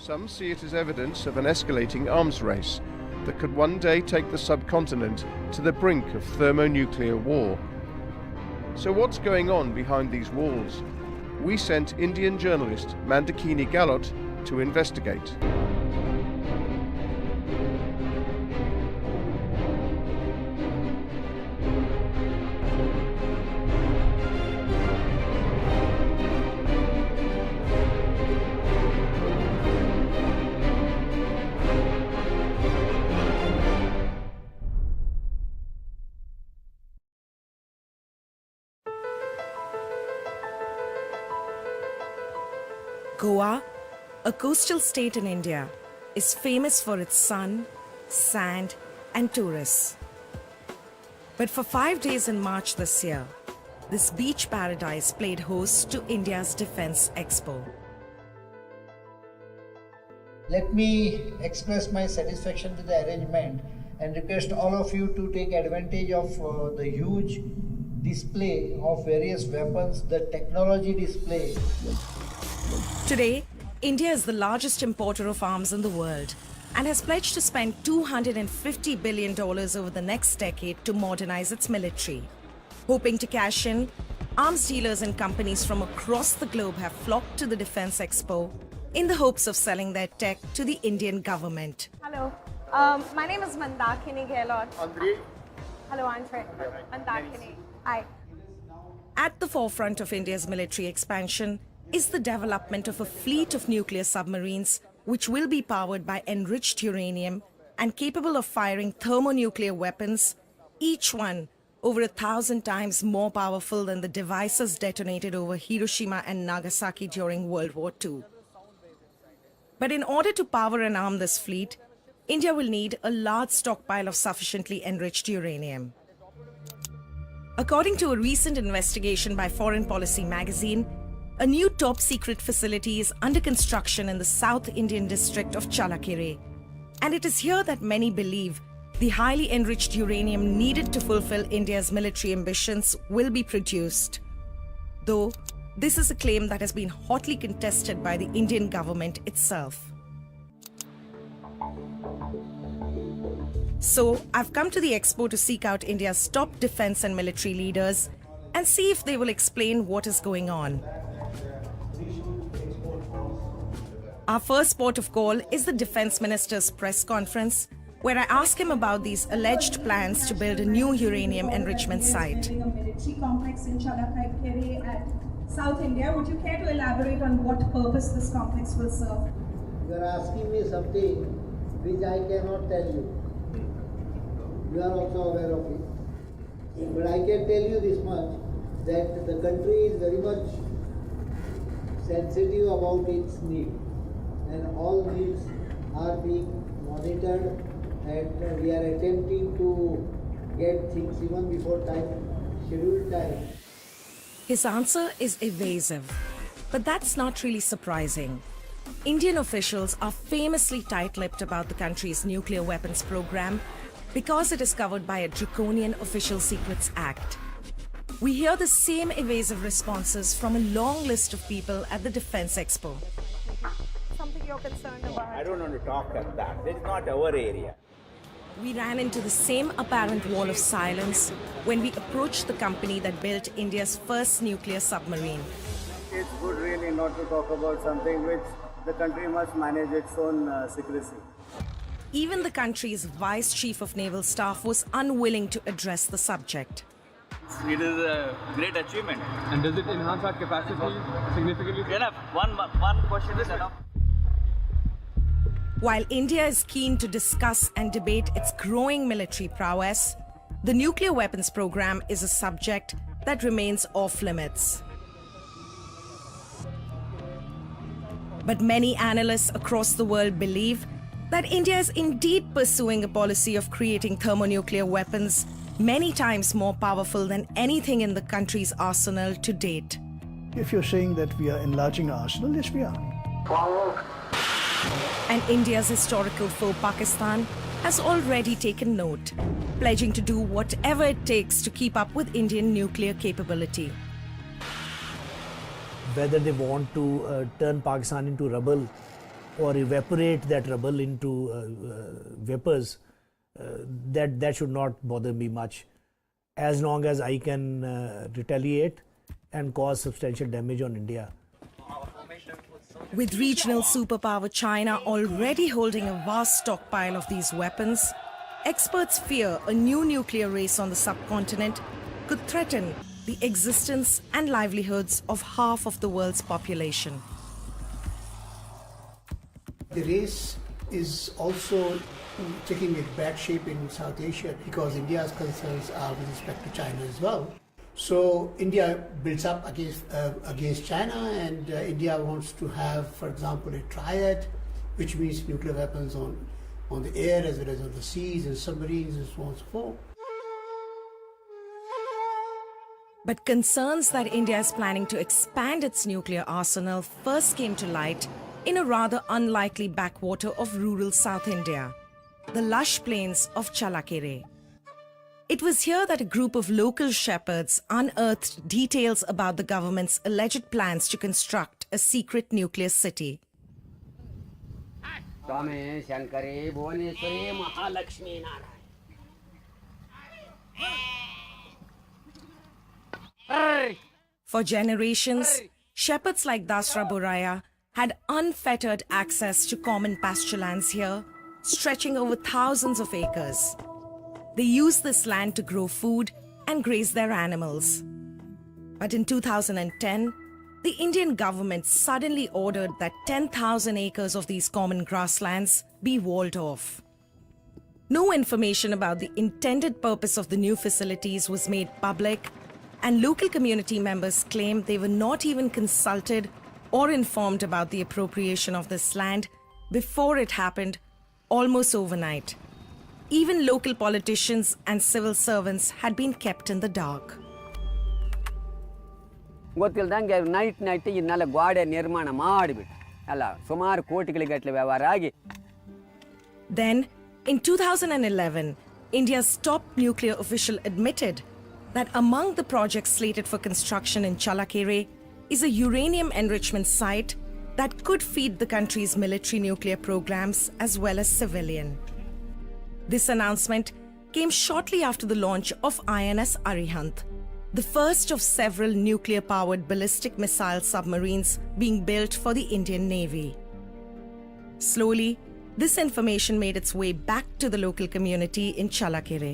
Some see it as evidence of an escalating arms race that could one day take the subcontinent to the brink of thermonuclear war. So what's going on behind these walls? We sent Indian journalist Mandakini Galot to investigate. Goa, a coastal state in India, is famous for its sun, sand, and tourists. But for 5 days in March this year, this beach paradise played host to India's Defence Expo. Let me express my satisfaction with the arrangement and request all of you to take advantage of the huge display of various weapons, the technology display. Today, India is the largest importer of arms in the world and has pledged to spend $250 billion over the next decade to modernize its military. Hoping to cash in, arms dealers and companies from across the globe have flocked to the Defence Expo in the hopes of selling their tech to the Indian government. Hello, my name is Mandakini Gailot. Andre. Hello, Andre. Mandakini. Hi. At the forefront of India's military expansion is the development of a fleet of nuclear submarines which will be powered by enriched uranium and capable of firing thermonuclear weapons, each one over 1,000 times more powerful than the devices detonated over Hiroshima and Nagasaki during World War II. But in order to power and arm this fleet, India will need a large stockpile of sufficiently enriched uranium. According to a recent investigation by Foreign Policy magazine, a new top-secret facility is under construction in the South Indian district of Chalakere. And it is here that many believe the highly enriched uranium needed to fulfill India's military ambitions will be produced. Though, this is a claim that has been hotly contested by the Indian government itself. So, I've come to the expo to seek out India's top defense and military leaders and see if they will explain what is going on. Our first port of call is the Defence Minister's press conference, where I ask him about these alleged plans to build a new uranium enrichment site. A military complex in Chalakere at South India. Would you care to elaborate on what purpose this complex will serve? You are asking me something which I cannot tell you. You are also aware of it. But I can tell you this much, that the country is very much sensitive about its need. And all needs are being monitored, and we are attempting to get things even before time, scheduled time. His answer is evasive, but that's not really surprising. Indian officials are famously tight-lipped about the country's nuclear weapons program because it is covered by a draconian Official Secrets Act. We hear the same evasive responses from a long list of people at the Defence Expo. Something you're concerned about? I don't want to talk about that. It's not our area. We ran into the same apparent wall of silence when we approached the company that built India's first nuclear submarine. It's good really not to talk about something which the country must manage its own secrecy. Even the country's Vice Chief of Naval Staff was unwilling to address the subject. It is a great achievement. And does it enhance our capacity significantly? Enough. One question is enough. While India is keen to discuss and debate its growing military prowess, the nuclear weapons program is a subject that remains off limits. But many analysts across the world believe that India is indeed pursuing a policy of creating thermonuclear weapons many times more powerful than anything in the country's arsenal to date. If you're saying that we are enlarging our arsenal, yes we are. And India's historical foe Pakistan has already taken note, pledging to do whatever it takes to keep up with Indian nuclear capability. Whether they want to turn Pakistan into rubble or evaporate that rubble into vapors, that should not bother me much, as long as I can retaliate and cause substantial damage on India. With regional superpower China already holding a vast stockpile of these weapons, experts fear a new nuclear race on the subcontinent could threaten the existence and livelihoods of half of the world's population. The race is also taking a bad shape in South Asia because India's concerns are with respect to China as well. So India builds up against China, and India wants to have, for example, a triad, which means nuclear weapons on the air as well as on the seas and submarines and so on and so forth. But concerns that India is planning to expand its nuclear arsenal first came to light in a rather unlikely backwater of rural South India, the lush plains of Chalakere. It was here that a group of local shepherds unearthed details about the government's alleged plans to construct a secret nuclear city. For generations, shepherds like Dasra Boraya had unfettered access to common pasture lands here, stretching over thousands of acres. They used this land to grow food and graze their animals. But in 2010, the Indian government suddenly ordered that 10,000 acres of these common grasslands be walled off. No information about the intended purpose of the new facilities was made public, and local community members claim they were not even consulted or informed about the appropriation of this land before it happened almost overnight. Even local politicians and civil servants had been kept in the dark. ಗೊತ್ತಿಲ್ಲದಂಗೆ night ಇನ್ನೆಲ್ಲ ಗೋಡೆ ನಿರ್ಮಾಣ ಮಾಡಿಬಿಟ್ಟು ಅಲ್ಲ ಸುಮಾರು ಕೋಟಿಗಳಿಗಟ್ಟಲೆ ವ್ಯವಹಾರ ಆಗಿ. Then, in 2011, India's top nuclear official admitted that among the projects slated for construction in Chalakere is a uranium enrichment site that could feed the country's military nuclear programs as well as civilian. This announcement came shortly after the launch of INS Arihant, the first of several nuclear-powered ballistic missile submarines being built for the Indian Navy. Slowly, this information made its way back to the local community in Chalakere.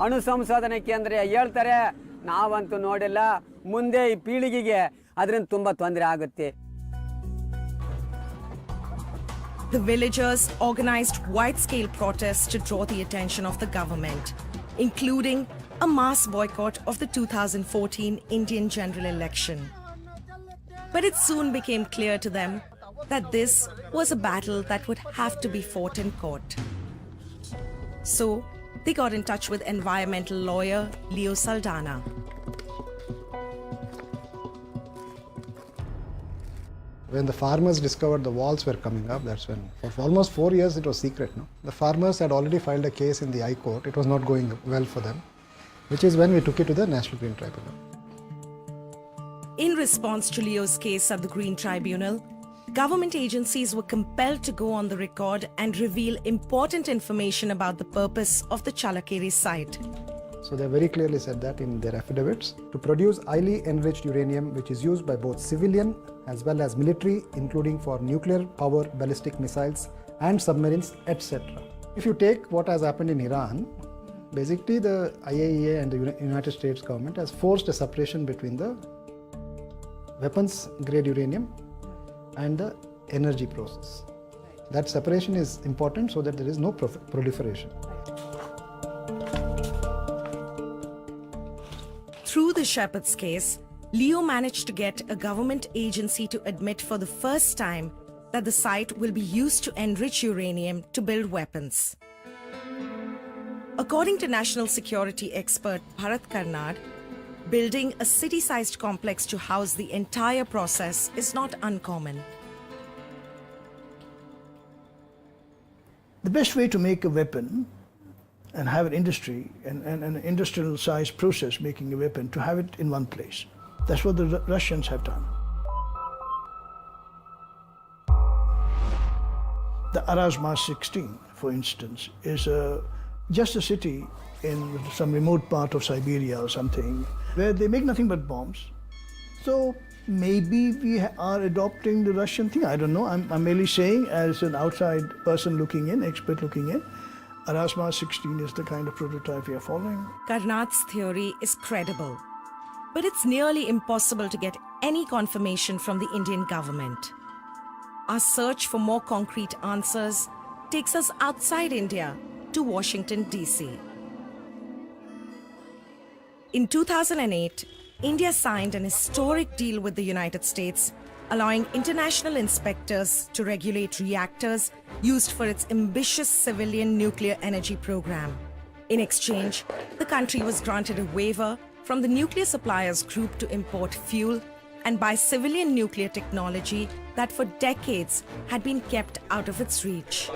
ಅಣು ಸಂಶೋಧನೆ ಕೇಂದ್ರ ಹೇಳ್ತಾರೆ, ನಾವಂತೂ ನೋಡಿಲ್ಲ, ಮುಂದೆ ಈ ಪೀಳಿಗೆಗೆ ಅದರಿಂದ ತುಂಬಾ ತೊಂದರೆ ಆಗುತ್ತೆ. The villagers organized wide-scale protests to draw the attention of the government, including a mass boycott of the 2014 Indian general election. But it soon became clear to them that this was a battle that would have to be fought in court. So, they got in touch with environmental lawyer Leo Saldana. When the farmers discovered the walls were coming up, that's when, for almost 4 years it was secret. No? The farmers had already filed a case in the High Court. It was not going well for them, which is when we took it to the National Green Tribunal. In response to Leo's case at the Green Tribunal, government agencies were compelled to go on the record and reveal important information about the purpose of the Chalakere site. So they very clearly said that in their affidavits, to produce highly enriched uranium which is used by both civilian as well as military, including for nuclear power, ballistic missiles and submarines, etc. If you take what has happened in Iran, basically the IAEA and the United States government has forced a separation between the weapons grade uranium and the energy process. That separation is important so that there is no proliferation. Through the Shepherd's case, Leo managed to get a government agency to admit for the first time that the site will be used to enrich uranium to build weapons. According to national security expert Bharat Karnad, building a city-sized complex to house the entire process is not uncommon. The best way to make a weapon and have an industry and an industrial sized process making a weapon, to have it in one place. That's what the Russians have done. The Arasma 16, for instance, is just a city in some remote part of Siberia or something, where they make nothing but bombs. So maybe we are adopting the Russian thing. I don't know. I'm merely saying, as an outside person looking in, expert looking in, Arasma 16 is the kind of prototype we are following. Karnat's theory is credible, but it's nearly impossible to get any confirmation from the Indian government. Our search for more concrete answers takes us outside India to Washington, D.C. In 2008, India signed an historic deal with the United States, allowing international inspectors to regulate reactors used for its ambitious civilian nuclear energy program. In exchange, the country was granted a waiver from the nuclear suppliers group to import fuel and buy civilian nuclear technology that for decades had been kept out of its reach.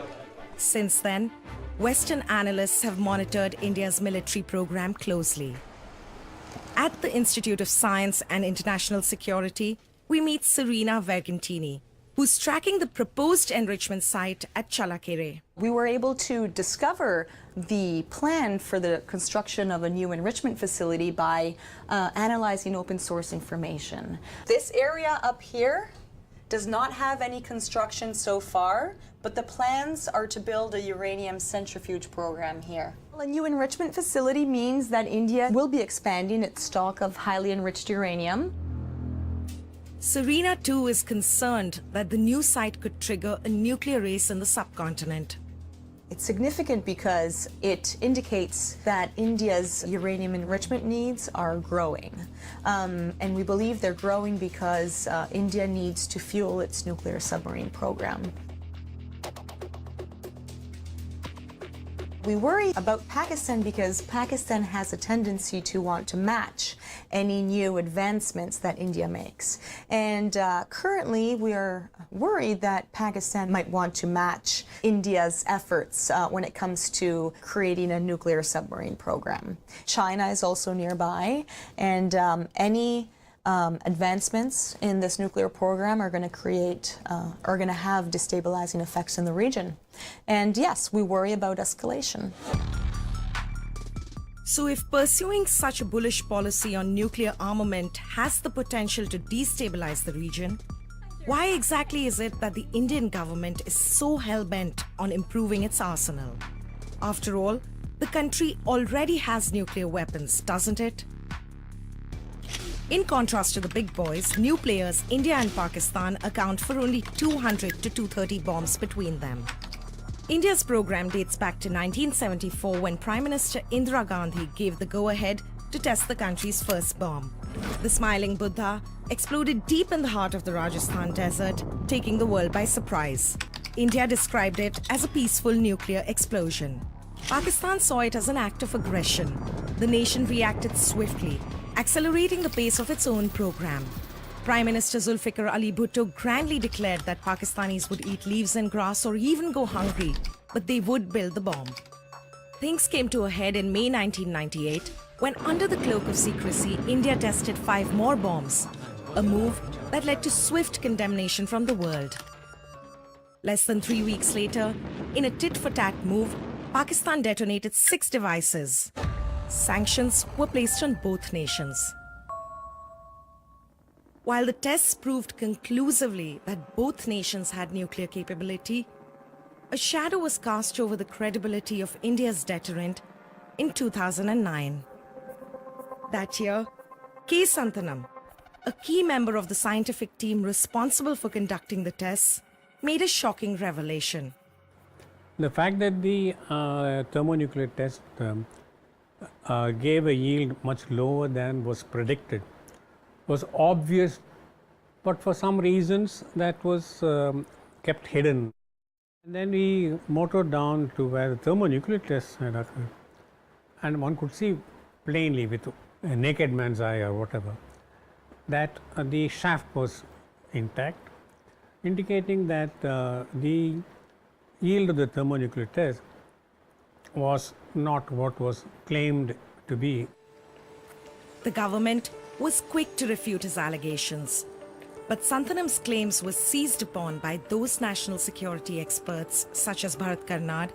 Since then, Western analysts have monitored India's military program closely. At the Institute of Science and International Security, we meet Serena Vergentini, who's tracking the proposed enrichment site at Challakere. We were able to discover the plan for the construction of a new enrichment facility by analyzing open source information. This area up here does not have any construction so far, but the plans are to build a uranium centrifuge program here. A new enrichment facility means that India will be expanding its stock of highly enriched uranium. Serena, too, is concerned that the new site could trigger a nuclear race in the subcontinent. It's significant because it indicates that India's uranium enrichment needs are growing. And we believe they're growing because India needs to fuel its nuclear submarine program. We worry about Pakistan because Pakistan has a tendency to want to match any new advancements that India makes. And currently we are worried that Pakistan might want to match India's efforts when it comes to creating a nuclear submarine program. China is also nearby, and any advancements in this nuclear program are going to have destabilizing effects in the region. And yes, we worry about escalation. So if pursuing such a bullish policy on nuclear armament has the potential to destabilize the region, why exactly is it that the Indian government is so hell-bent on improving its arsenal? After all, the country already has nuclear weapons, doesn't it? In contrast to the big boys, new players India and Pakistan account for only 200 to 230 bombs between them. India's program dates back to 1974 when Prime Minister Indira Gandhi gave the go-ahead to test the country's first bomb. The Smiling Buddha exploded deep in the heart of the Rajasthan desert, taking the world by surprise. India described it as a peaceful nuclear explosion. Pakistan saw it as an act of aggression. The nation reacted swiftly, accelerating the pace of its own program. Prime Minister Zulfikar Ali Bhutto grandly declared that Pakistanis would eat leaves and grass or even go hungry, but they would build the bomb. Things came to a head in May 1998 when, under the cloak of secrecy, India tested 5 more bombs, a move that led to swift condemnation from the world. Less than 3 weeks later, in a tit-for-tat move, Pakistan detonated 6 devices. Sanctions were placed on both nations. While the tests proved conclusively that both nations had nuclear capability, a shadow was cast over the credibility of India's deterrent in 2009. That year, K. Santanam, a key member of the scientific team responsible for conducting the tests, made a shocking revelation. The fact that the thermonuclear test gave a yield much lower than was predicted was obvious, but for some reasons that was kept hidden. And then we motored down to where the thermonuclear tests had occurred, and one could see plainly with a naked man's eye or whatever that the shaft was intact, indicating that the yield of the thermonuclear test was not what was claimed to be. The government was quick to refute his allegations. But Santhanam's claims were seized upon by those national security experts, such as Bharat Karnad,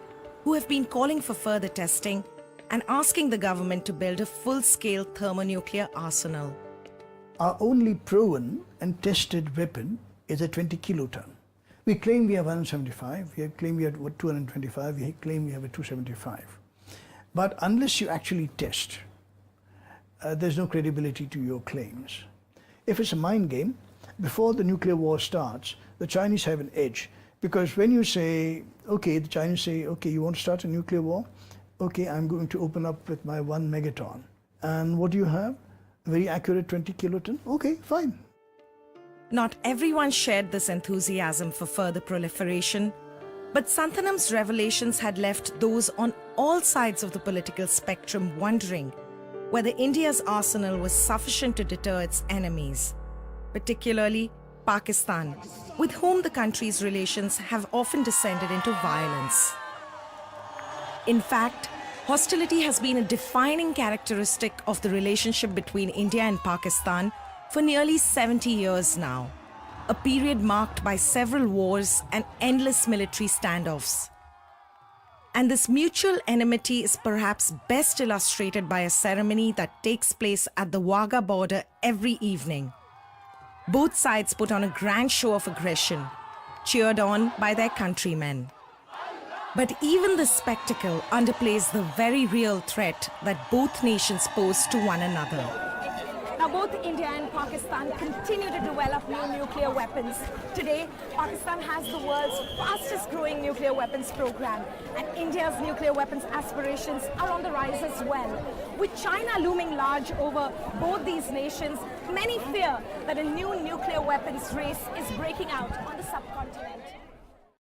who have been calling for further testing and asking the government to build a full-scale thermonuclear arsenal. Our only proven and tested weapon is a 20 kiloton. We claim we have 175, we claim we have 225, we claim we have a 275. But unless you actually test, there's no credibility to your claims. If it's a mind game, before the nuclear war starts, the Chinese have an edge. Because when you say, okay, the Chinese say, okay, you want to start a nuclear war? Okay, I'm going to open up with my 1 megaton. And what do you have? A very accurate 20 kiloton? Okay, fine. Not everyone shared this enthusiasm for further proliferation, but Santhanam's revelations had left those on all sides of the political spectrum wondering whether India's arsenal was sufficient to deter its enemies, particularly Pakistan, with whom the country's relations have often descended into violence. In fact, hostility has been a defining characteristic of the relationship between India and Pakistan for nearly 70 years now, a period marked by several wars and endless military standoffs. And this mutual enmity is perhaps best illustrated by a ceremony that takes place at the Wagah border every evening. Both sides put on a grand show of aggression, cheered on by their countrymen. But even this spectacle underplays the very real threat that both nations pose to one another. Now, both India and Pakistan continue to develop new nuclear weapons. Today, Pakistan has the world's fastest growing nuclear weapons program, and India's nuclear weapons aspirations are on the rise as well. With China looming large over both these nations, many fear that a new nuclear weapons race is breaking out on the subcontinent.